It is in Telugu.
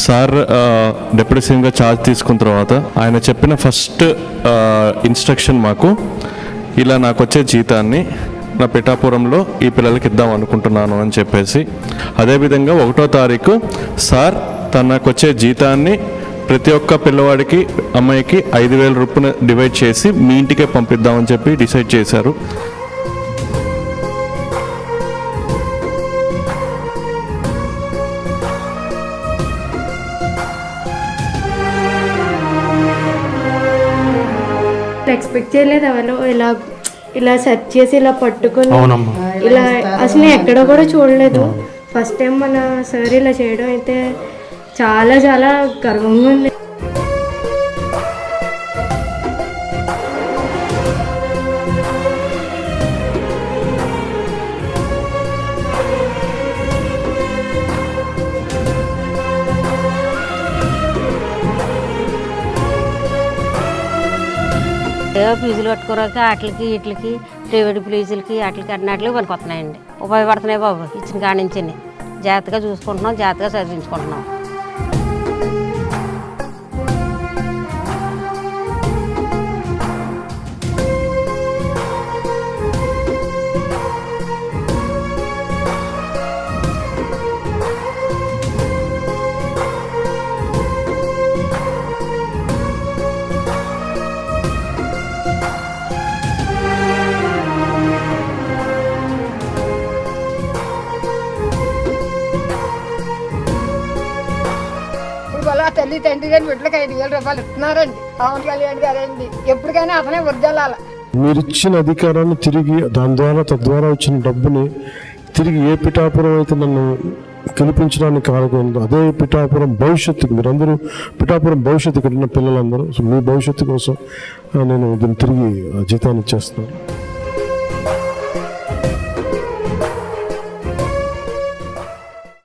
సార్ డిప్యూటీ సీఎంగా ఛార్జ్ తీసుకున్న తర్వాత ఆయన చెప్పిన ఫస్ట్ ఇన్స్ట్రక్షన్ మాకు, ఇలా నాకు వచ్చే జీతాన్ని నా పిఠాపురంలో ఈ పిల్లలకి ఇద్దాం అనుకుంటున్నాను అని చెప్పేసి, అదేవిధంగా 1వ తారీఖు సార్ తనకు వచ్చే జీతాన్ని ప్రతి ఒక్క పిల్లవాడికి అమ్మాయికి 5,000 రూపాయలు డివైడ్ చేసి మీ ఇంటికే పంపిద్దామని చెప్పి డిసైడ్ చేశారు. ఎక్స్పెక్ట్ చేయలేదు ఎవరు ఇలా సెర్చ్ చేసి ఇలా పట్టుకుని ఇలా అసలు ఎక్కడ కూడా చూడలేదు. ఫస్ట్ టైం మన సార్ ఇలా చేయడం అయితే చాలా చాలా గర్వంగా ఉంది. ఫీజులు కట్టుకోరాక వాటికి వీటికి ప్రైవేట్ ఫీజులకి వాటికి అన్నిటికి పనికొస్తున్నాయండి. ఉపయోగపడుతున్నాయి బాబు. ఇచ్చిన కాడి నుంచి జాగ్రత్తగా చూసుకుంటున్నాం, జాగ్రత్తగా చదివించుకుంటున్నాం. తల్లి తండ్రి గారి బిడ్డలకు 5,000 రూపాయలు ఇస్తున్నారండి. పవన్ కళ్యాణ్ గారండి ఎప్పటికైనా అతనే వద్దాల. మీరు ఇచ్చిన అధికారాన్ని తిరిగి తద్వారా వచ్చిన డబ్బుని తిరిగి ఏ పిఠాపురం అయితే నన్ను గెలిపించడానికి కారణమైందో అదే పిఠాపురం భవిష్యత్తుకు, మీరందరూ పిఠాపురం భవిష్యత్తు ఇక్కడ ఉన్న పిల్లలందరూ మీ భవిష్యత్తు కోసం నేను దీన్ని తిరిగి జీతాన్ని ఇచ్చేస్తాను.